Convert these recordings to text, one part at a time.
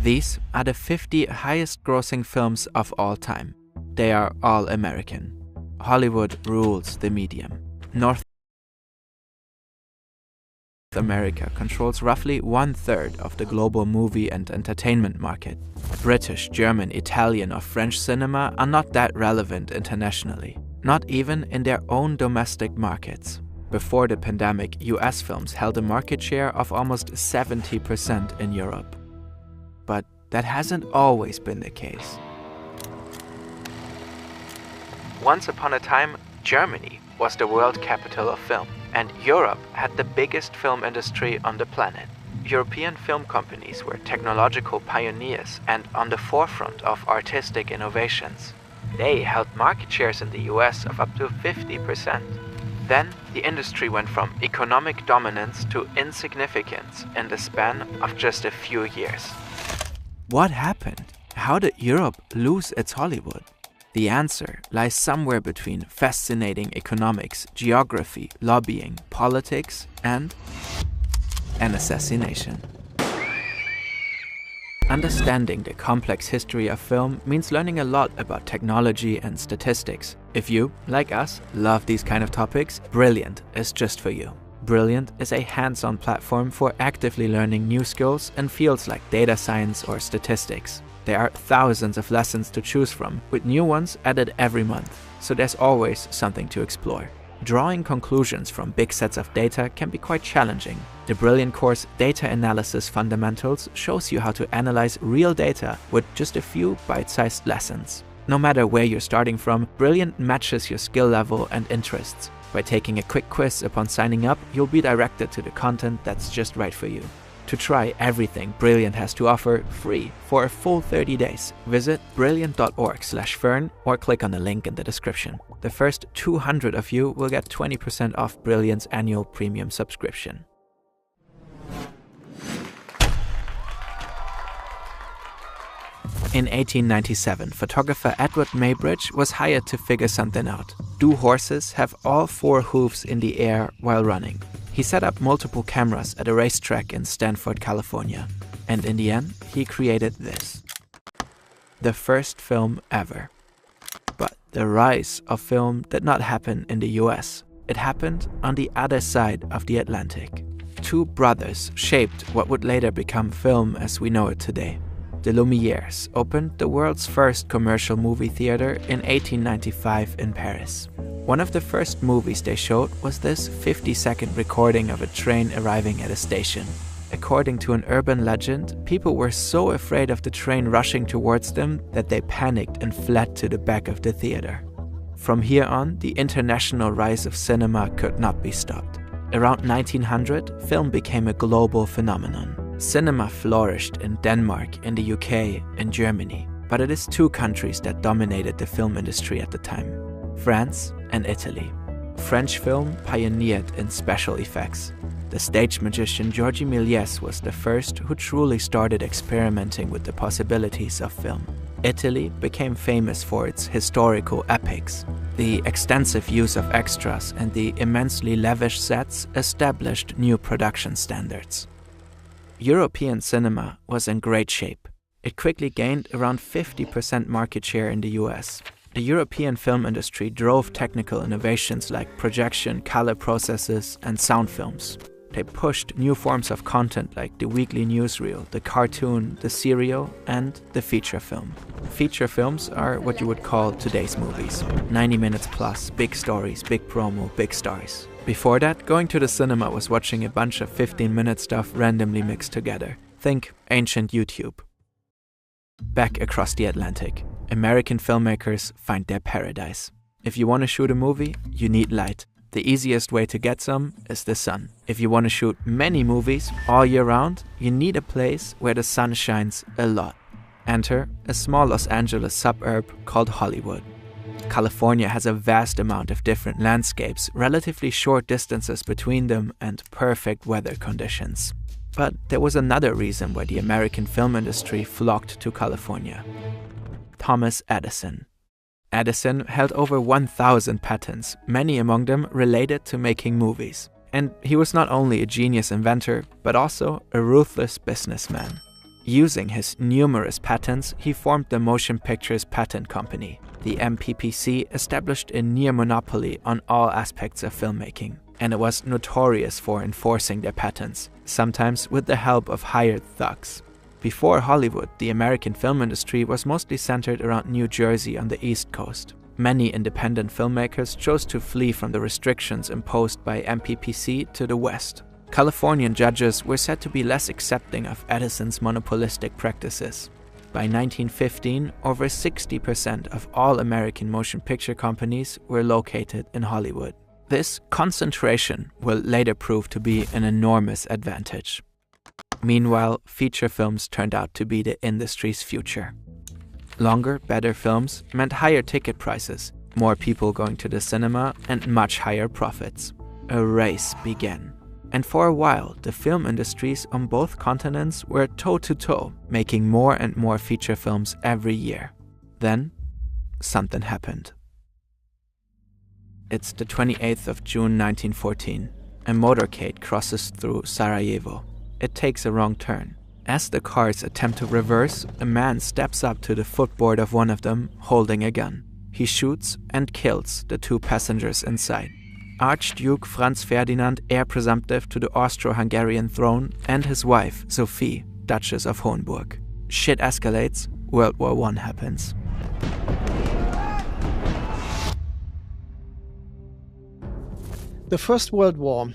These are the 50 highest-grossing films of all time. They are all American. Hollywood rules the medium. North America controls roughly 1/3 of the global movie and entertainment market. British, German, Italian, or French cinema are not that relevant internationally, not even in their own domestic markets. Before the pandemic, US films held a market share of almost 70% in Europe. But that hasn't always been the case. Once upon a time, Germany was the world capital of film, and Europe had the biggest film industry on the planet. European film companies were technological pioneers and on the forefront of artistic innovations. They held market shares in the US of up to 50%. Then, the industry went from economic dominance to insignificance in the span of just a few years. What happened? How did Europe lose its Hollywood? The answer lies somewhere between fascinating economics, geography, lobbying, politics, and an assassination. Understanding the complex history of film means learning a lot about technology and statistics. If you, like us, love these kind of topics, Brilliant is just for you. Brilliant is a hands-on platform for actively learning new skills in fields like data science or statistics. There are thousands of lessons to choose from, with new ones added every month, so there's always something to explore. Drawing conclusions from big sets of data can be quite challenging. The Brilliant course Data Analysis Fundamentals shows you how to analyze real data with just a few bite-sized lessons. No matter where you're starting from, Brilliant matches your skill level and interests. By taking a quick quiz upon signing up, you'll be directed to the content that's just right for you. To try everything Brilliant has to offer free for a full 30 days, visit brilliant.org/fern or click on the link in the description. The first 200 of you will get 20% off Brilliant's annual premium subscription. In 1897, photographer Edward Maybridge was hired to figure something out. Do horses have all 4 hooves in the air while running? He set up multiple cameras at a racetrack in Stanford, California. And in the end, he created this. The first film ever. But the rise of film did not happen in the US. It happened on the other side of the Atlantic. 2 brothers shaped what would later become film as we know it today. The Lumières opened the world's first commercial movie theater in 1895 in Paris. One of the first movies they showed was this 50-second recording of a train arriving at a station. According to an urban legend, people were so afraid of the train rushing towards them that they panicked and fled to the back of the theater. From here on, the international rise of cinema could not be stopped. Around 1900, film became a global phenomenon. Cinema flourished in Denmark, in the UK, and Germany, but it is 2 countries that dominated the film industry at the time: France and Italy. French film pioneered in special effects. The stage magician Georges Méliès was the first who truly started experimenting with the possibilities of film. Italy became famous for its historical epics. The extensive use of extras and the immensely lavish sets established new production standards. European cinema was in great shape. It quickly gained around 50% market share in the US. The European film industry drove technical innovations like projection, color processes, and sound films. They pushed new forms of content like the weekly newsreel, the cartoon, the serial, and the feature film. Feature films are what you would call today's movies. 90 minutes plus, big stories, big promo, big stars. Before that, going to the cinema was watching a bunch of 15-minute stuff randomly mixed together. Think ancient YouTube. Back across the Atlantic, American filmmakers find their paradise. If you want to shoot a movie, you need light. The easiest way to get some is the sun. If you want to shoot many movies all year round, you need a place where the sun shines a lot. Enter a small Los Angeles suburb called Hollywood. California has a vast amount of different landscapes, relatively short distances between them, and perfect weather conditions. But there was another reason why the American film industry flocked to California. Thomas Edison. Edison held over 1,000 patents, many among them related to making movies. And he was not only a genius inventor, but also a ruthless businessman. Using his numerous patents, he formed the Motion Pictures Patent Company. The MPPC established a near monopoly on all aspects of filmmaking, and it was notorious for enforcing their patents, sometimes with the help of hired thugs. Before Hollywood, the American film industry was mostly centered around New Jersey on the East Coast. Many independent filmmakers chose to flee from the restrictions imposed by MPPC to the West. Californian judges were said to be less accepting of Edison's monopolistic practices. By 1915, over 60% of all American motion picture companies were located in Hollywood. This concentration will later prove to be an enormous advantage. Meanwhile, feature films turned out to be the industry's future. Longer, better films meant higher ticket prices, more people going to the cinema, and much higher profits. A race began. And for a while, the film industries on both continents were toe-to-toe, making more and more feature films every year. Then, something happened. It's the 28th of June 1914. A motorcade crosses through Sarajevo. It takes a wrong turn. As the cars attempt to reverse, a man steps up to the footboard of one of them, holding a gun. He shoots and kills the two passengers inside. Archduke Franz Ferdinand, heir presumptive to the Austro-Hungarian throne, and his wife, Sophie, Duchess of Hohenburg. Shit escalates, World War I happens. The First World War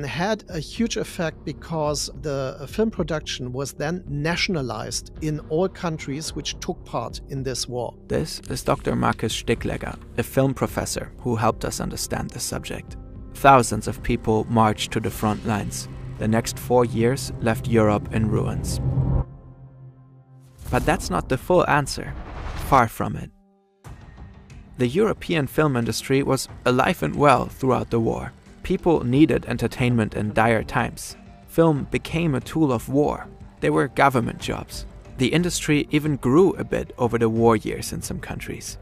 had a huge effect because the film production was then nationalized in all countries which took part in this war. This is Dr. Markus Sticklegger, a film professor who helped us understand the subject. Thousands of people marched to the front lines. The next 4 years left Europe in ruins. But that's not the full answer. Far from it. The European film industry was alive and well throughout the war. People needed entertainment in dire times. Film became a tool of war. They were government jobs. The industry even grew a bit over the war years in some countries.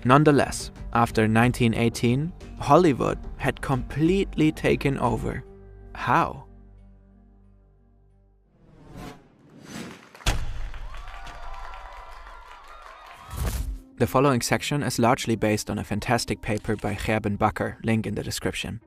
Nonetheless, after 1918, Hollywood had completely taken over. How? The following section is largely based on a fantastic paper by Gerben Bakker, link in the description.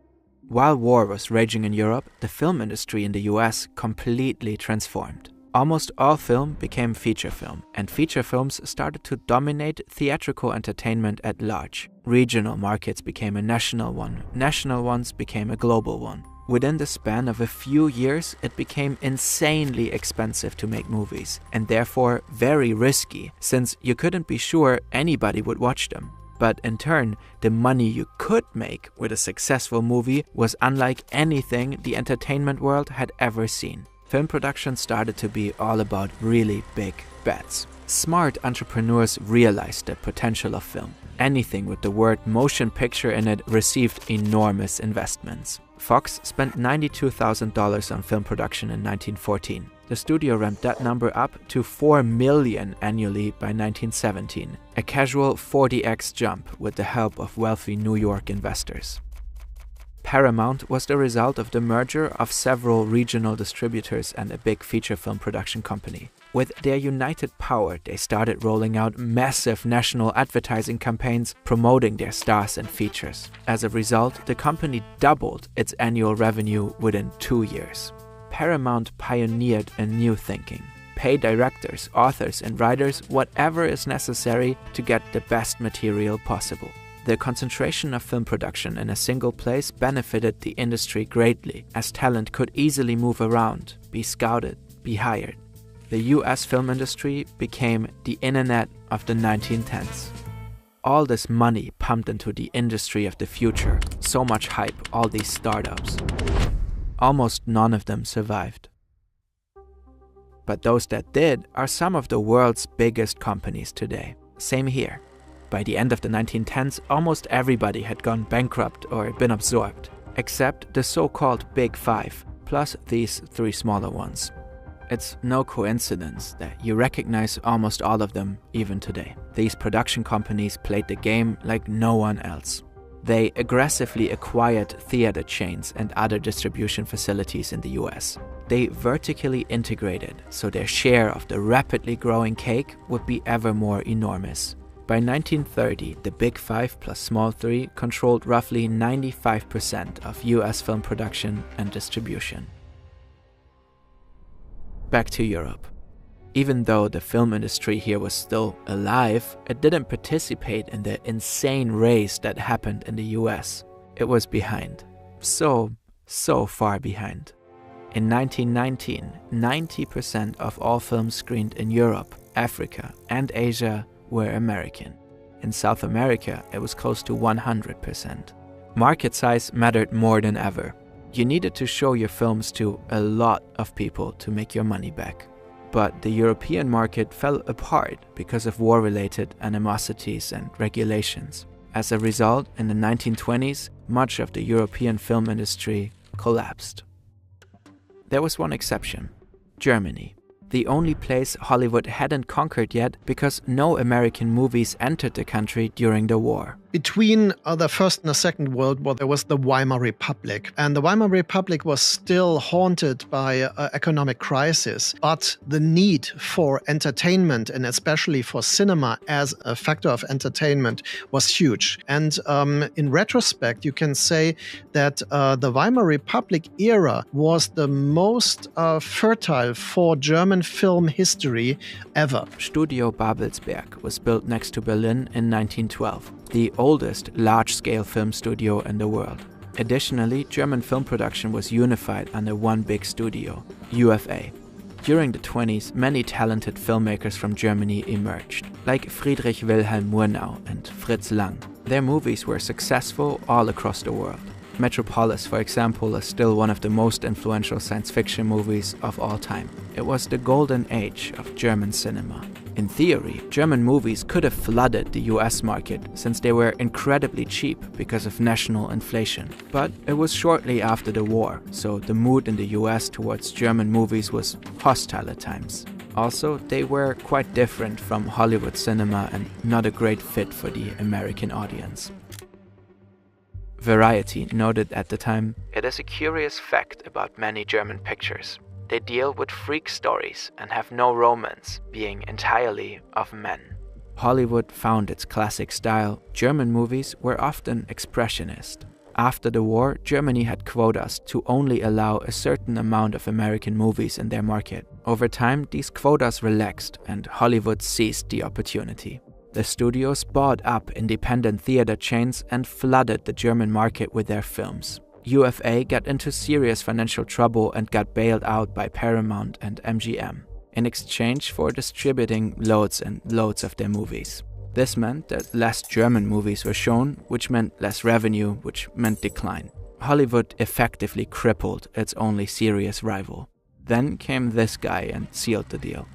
While war was raging in Europe, the film industry in the US completely transformed. Almost all film became feature film, and feature films started to dominate theatrical entertainment at large. Regional markets became a national one, national ones became a global one. Within the span of a few years, it became insanely expensive to make movies, and therefore very risky, since you couldn't be sure anybody would watch them. But in turn, the money you could make with a successful movie was unlike anything the entertainment world had ever seen. Film production started to be all about really big bets. Smart entrepreneurs realized the potential of film. Anything with the word motion picture in it received enormous investments. Fox spent $92,000 on film production in 1914. The studio ramped that number up to $4 million annually by 1917, a casual 40x jump with the help of wealthy New York investors. Paramount was the result of the merger of several regional distributors and a big feature film production company. With their united power, they started rolling out massive national advertising campaigns promoting their stars and features. As a result, the company doubled its annual revenue within 2 years. Paramount pioneered a new thinking. Pay directors, authors, and writers whatever is necessary to get the best material possible. The concentration of film production in a single place benefited the industry greatly, as talent could easily move around, be scouted, be hired. The US film industry became the internet of the 1910s. All this money pumped into the industry of the future, so much hype, all these startups. Almost none of them survived. But those that did are some of the world's biggest companies today. Same here. By the end of the 1910s, almost everybody had gone bankrupt or been absorbed, except the so-called Big Five, plus these 3 smaller ones. It's no coincidence that you recognize almost all of them even today. These production companies played the game like no one else. They aggressively acquired theater chains and other distribution facilities in the US. They vertically integrated, so their share of the rapidly growing cake would be ever more enormous. By 1930, the Big Five plus Small Three controlled roughly 95% of US film production and distribution. Back to Europe. Even though the film industry here was still alive, it didn't participate in the insane race that happened in the US. It was behind. So far behind. In 1919, 90% of all films screened in Europe, Africa, and Asia were American. In South America, it was close to 100%. Market size mattered more than ever. You needed to show your films to a lot of people to make your money back. But the European market fell apart because of war-related animosities and regulations. As a result, in the 1920s, much of the European film industry collapsed. There was one exception: Germany. The only place Hollywood hadn't conquered yet because no American movies entered the country during the war. Between the First and the Second World War, there was the Weimar Republic. And the Weimar Republic was still haunted by economic crisis. But the need for entertainment, and especially for cinema as a factor of entertainment, was huge. And in retrospect, you can say that the Weimar Republic era was the most fertile for German film history ever. Studio Babelsberg was built next to Berlin in 1912. The oldest large-scale film studio in the world. Additionally, German film production was unified under one big studio, UFA. During the 20s, many talented filmmakers from Germany emerged, like Friedrich Wilhelm Murnau and Fritz Lang. Their movies were successful all across the world. Metropolis, for example, is still one of the most influential science fiction movies of all time. It was the golden age of German cinema. In theory, German movies could have flooded the US market since they were incredibly cheap because of national inflation. But it was shortly after the war, so the mood in the US towards German movies was hostile at times. Also, they were quite different from Hollywood cinema and not a great fit for the American audience. Variety noted at the time, "It is a curious fact about many German pictures. They deal with freak stories and have no romance, being entirely of men." Hollywood found its classic style. German movies were often expressionist. After the war, Germany had quotas to only allow a certain amount of American movies in their market. Over time, these quotas relaxed and Hollywood seized the opportunity. The studios bought up independent theater chains and flooded the German market with their films. UFA got into serious financial trouble and got bailed out by Paramount and MGM, in exchange for distributing loads and loads of their movies. This meant that less German movies were shown, which meant less revenue, which meant decline. Hollywood effectively crippled its only serious rival. Then came this guy and sealed the deal.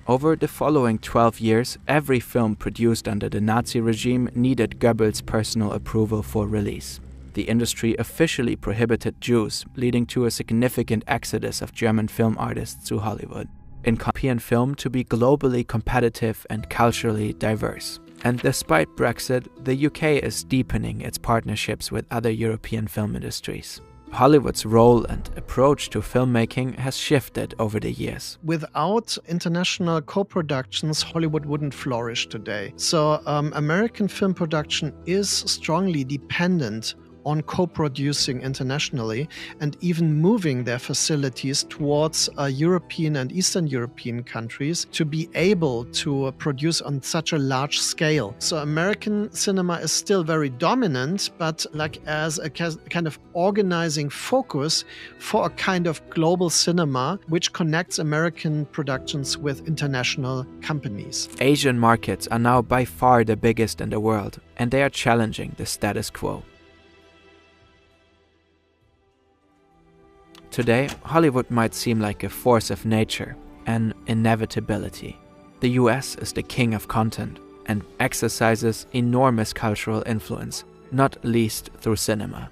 Over the following 12 years, every film produced under the Nazi regime needed Goebbels' personal approval for release. The industry officially prohibited Jews, leading to a significant exodus of German film artists to Hollywood. European film to be globally competitive and culturally diverse. And despite Brexit, the UK is deepening its partnerships with other European film industries. Hollywood's role and approach to filmmaking has shifted over the years. Without international co-productions, Hollywood wouldn't flourish today. So American film production is strongly dependent on co-producing internationally and even moving their facilities towards European and Eastern European countries to be able to produce on such a large scale. So American cinema is still very dominant, but like as a kind of organizing focus for a kind of global cinema which connects American productions with international companies. Asian markets are now by far the biggest in the world, and they are challenging the status quo. Today, Hollywood might seem like a force of nature, an inevitability. The US is the king of content and exercises enormous cultural influence, not least through cinema,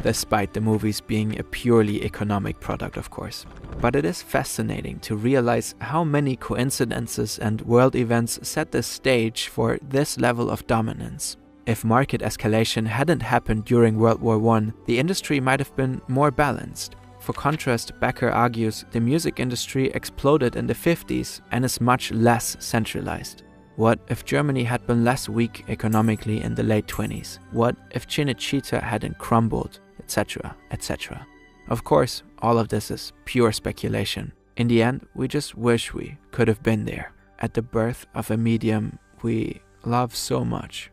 despite the movies being a purely economic product, of course. But it is fascinating to realize how many coincidences and world events set the stage for this level of dominance. If market escalation hadn't happened during World War I, the industry might have been more balanced. For contrast, Becker argues the music industry exploded in the 50s and is much less centralized. What if Germany had been less weak economically in the late 20s? What if Cinecittà hadn't crumbled, etc., etc.? Of course, all of this is pure speculation. In the end, we just wish we could have been there, at the birth of a medium we love so much.